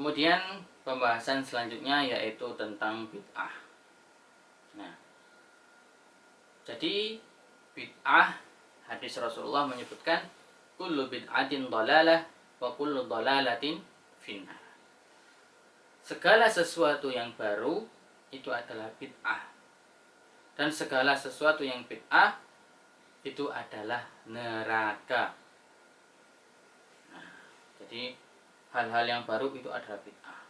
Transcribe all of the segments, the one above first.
Kemudian pembahasan selanjutnya yaitu tentang bid'ah. Nah, jadi bid'ah, hadis Rasulullah menyebutkan kullu bid'atin dhalalah wa kullu dhalalatin finnar. Segala sesuatu yang baru itu adalah bid'ah, dan segala sesuatu yang bid'ah itu adalah neraka. Nah, jadi hal-hal yang baru itu adalah bid'ah.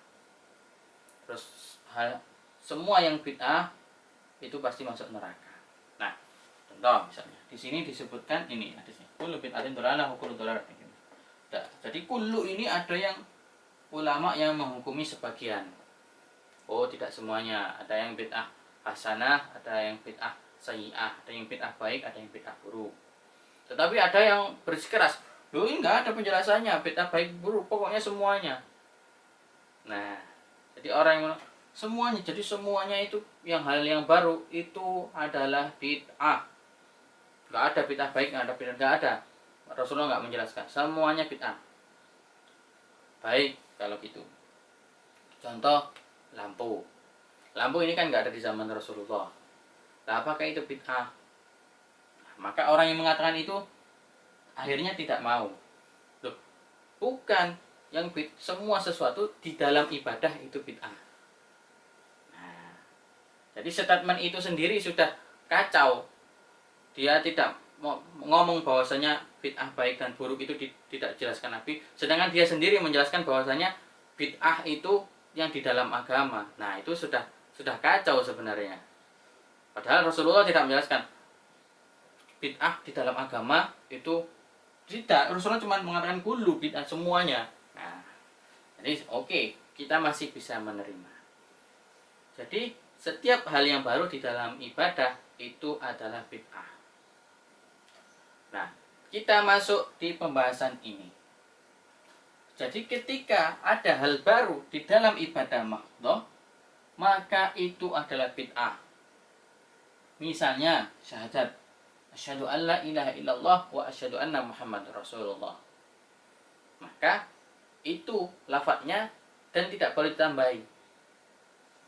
Terus semua yang bid'ah itu pasti masuk neraka. Nah, contoh misalnya di sini disebutkan ini hadisnya kullu bid'atin dhalalah wa kullu dhalalatin finnar. Jadi kullu ini ada yang ulama yang menghukumi sebagian. Oh, tidak semuanya. Ada yang bid'ah hasanah, ada yang bid'ah sayyi'ah, ada yang bid'ah baik, ada yang bid'ah buruk. Tetapi ada yang bersikeras, loh ini enggak ada penjelasannya, bid'ah baik buruk, pokoknya semuanya. Nah, jadi orang yang semuanya, jadi semuanya itu yang hal yang baru itu adalah bid'ah. Enggak ada bid'ah baik, enggak ada bid'ah, enggak ada. Rasulullah enggak menjelaskan, semuanya bid'ah. Baik, kalau gitu. Contoh lampu. Lampu ini kan nggak ada di zaman Rasulullah. Nah, apakah itu bid'ah? Maka orang yang mengatakan itu akhirnya tidak mau. Loh, bukan. Yang semua sesuatu di dalam ibadah itu bid'ah. Nah, jadi statement itu sendiri sudah kacau. Dia tidak ngomong bahwasanya bid'ah baik dan buruk itu tidak dijelaskan Nabi, sedangkan dia sendiri menjelaskan bahwasanya bid'ah itu yang di dalam agama. Nah, itu sudah kacau sebenarnya. Padahal Rasulullah tidak menjelaskan bid'ah di dalam agama itu tidak. Rasulullah cuma mengatakan kullu bid'ah, semuanya. Nah, jadi oke, kita masih bisa menerima. Jadi setiap hal yang baru di dalam ibadah itu adalah bid'ah. Nah, kita masuk di pembahasan ini. Jadi ketika ada hal baru di dalam ibadah mahdhah, maka itu adalah bid'ah. Misalnya syahadat, asyhadu an la ilaha illallah wa asyhadu anna muhammadar rasulullah. Maka itu lafadznya dan tidak boleh ditambahi.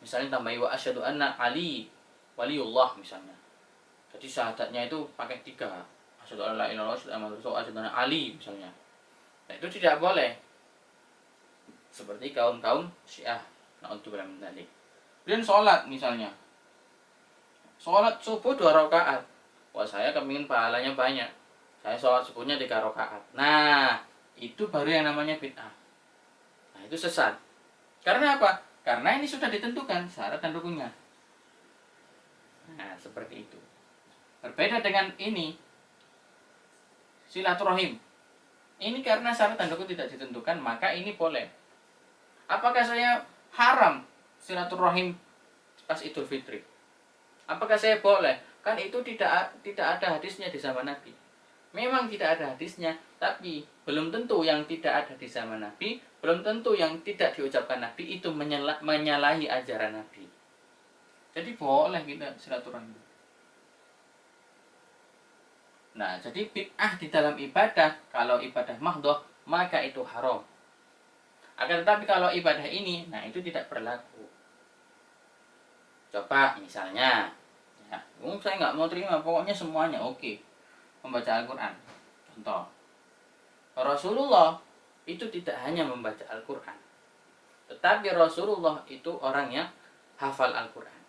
Misalnya tambahi wa asyhadu anna ali waliullah misalnya. Jadi syahadatnya itu pakai 3. Asyhadu an la ilaha illallah wa asyhadu anna ali misalnya. Nah, itu tidak boleh. Seperti kaum Syiah, na'udzubillah min dzalik. Kemudian sholat misalnya, sholat subuh 2 rakaat. Wah, saya kepingin pahalanya banyak, saya sholat subuhnya 3 rakaat. Nah, itu baru yang namanya bid'ah. Nah, itu sesat. Karena apa? Karena ini sudah ditentukan syarat dan rukunnya. Nah, seperti itu. Berbeda dengan ini silaturahim. Ini karena syarat dan rukun tidak ditentukan, maka ini boleh. Apakah saya haram silaturahim pas Idul Fitri? Apakah saya boleh? Kan itu tidak ada hadisnya di zaman Nabi. Memang tidak ada hadisnya, tapi belum tentu yang tidak ada di zaman Nabi, belum tentu yang tidak diucapkan Nabi itu menyalahi ajaran Nabi. Jadi boleh kita silaturahim. Nah, jadi bid'ah di dalam ibadah, kalau ibadah mahdhah maka itu haram. Akan tetapi kalau ibadah ini, nah itu tidak berlaku. Coba misalnya, ya, saya nggak mau terima, pokoknya semuanya oke. Membaca Al-Quran, contoh. Rasulullah itu tidak hanya membaca Al-Quran, tetapi Rasulullah itu orang yang hafal Al-Quran.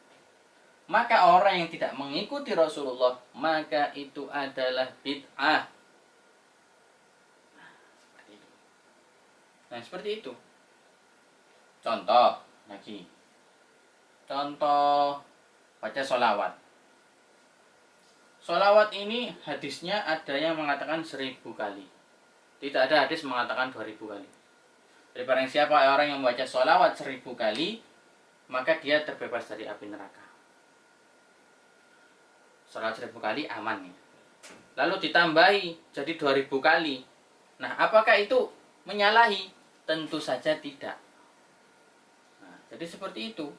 Maka orang yang tidak mengikuti Rasulullah, maka itu adalah bid'ah. Nah, seperti itu. Contoh lagi. Contoh baca sholawat. Sholawat ini hadisnya ada yang mengatakan 1000 kali. Tidak ada hadis mengatakan 2000 kali. Jadi barang siapa orang yang membaca sholawat 1000 kali, maka dia terbebas dari api neraka. Sholawat 1000 kali aman ya. Lalu ditambahi jadi 2000 kali. Nah, apakah itu menyalahi? Tentu saja tidak. Nah, jadi seperti itu.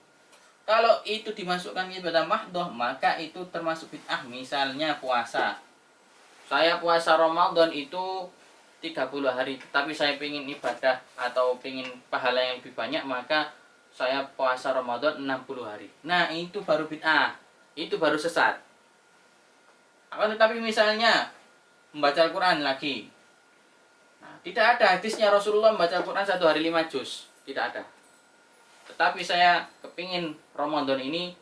Kalau itu dimasukkan ibadah mahdhah, maka itu termasuk bid'ah. Misalnya puasa. Saya puasa Ramadan itu 30 hari, tapi saya ingin ibadah atau ingin pahala yang lebih banyak, maka saya puasa Ramadan 60 hari. Nah, itu baru bid'ah. Itu baru sesat. Akan tetapi misalnya membaca Al-Quran lagi. Nah, tidak ada hadisnya Rasulullah membaca Al-Quran 1 hari 5 juz. Tidak ada. Tetapi saya kepingin Ramadan ini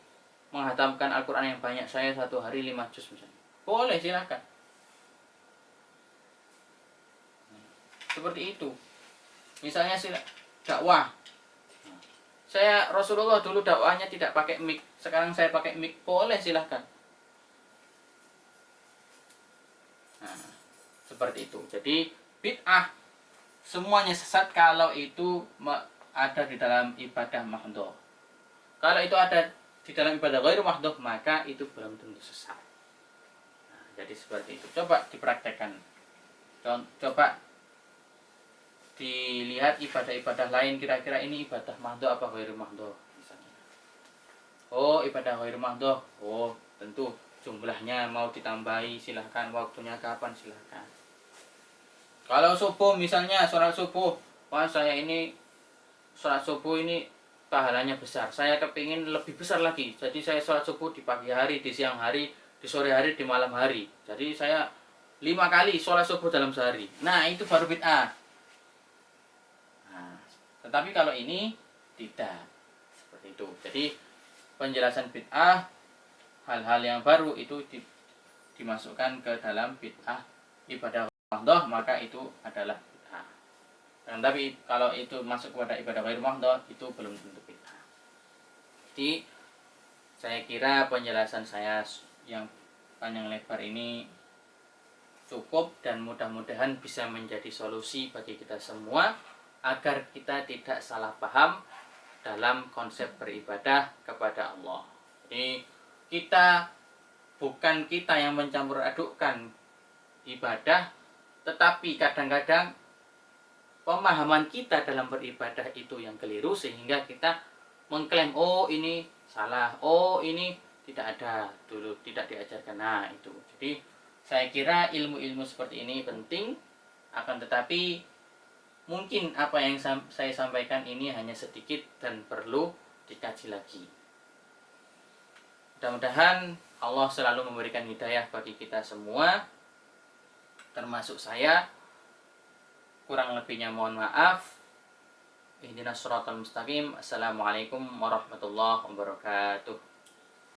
menghatamkan Al-Quran yang banyak, saya 1 hari 5 juz misalnya. Boleh, silakan. Seperti itu. Misalnya dakwah. Saya Rasulullah dulu dakwahnya tidak pakai mic, sekarang saya pakai mic. Boleh, silahkan. Nah, seperti itu. Jadi bid'ah semuanya sesat kalau itu ada di dalam ibadah mahdhah. Kalau itu ada di dalam ibadah ghairu mahdhah, maka itu belum tentu sesat. Nah, jadi seperti itu. Coba dipraktekkan. Coba dilihat ibadah-ibadah lain, kira-kira ini ibadah mahdhah apa ghairu mahdhah misalnya. Oh, ibadah ghairu mahdhah. Oh, tentu jumlahnya mau ditambahi, silahkan. Waktunya kapan, silahkan. Kalau subuh misalnya, sholat subuh, wah saya ini sholat subuh ini pahalanya besar, saya kepingin lebih besar lagi, jadi saya sholat subuh di pagi hari, di siang hari, di sore hari, di malam hari. Jadi saya 5 kali sholat subuh dalam sehari. Nah, itu baru bid'ah. Nah, tetapi kalau ini tidak seperti itu. Jadi penjelasan bid'ah, hal-hal yang baru itu dimasukkan ke dalam bid'ah ibadah mahdhah, maka itu adalah bid'ah. Dan tapi kalau itu masuk kepada ibadah ghairu mahdhah, itu belum tentu bid'ah. Jadi saya kira penjelasan saya yang panjang lebar ini cukup, dan mudah-mudahan bisa menjadi solusi bagi kita semua agar kita tidak salah paham dalam konsep beribadah kepada Allah. Jadi bukan kita yang mencampur adukkan ibadah, tetapi kadang-kadang pemahaman kita dalam beribadah itu yang keliru, sehingga kita mengklaim, oh ini salah, oh ini tidak ada dulu, tidak diajarkan. Nah, itu. Jadi saya kira ilmu-ilmu seperti ini penting, akan tetapi mungkin apa yang saya sampaikan ini hanya sedikit dan perlu dikaji lagi. Mudah-mudahan Allah selalu memberikan hidayah bagi kita semua, termasuk saya. Kurang lebihnya mohon maaf. Ihdinas shiratal mustaqim. Assalamualaikum warahmatullahi wabarakatuh.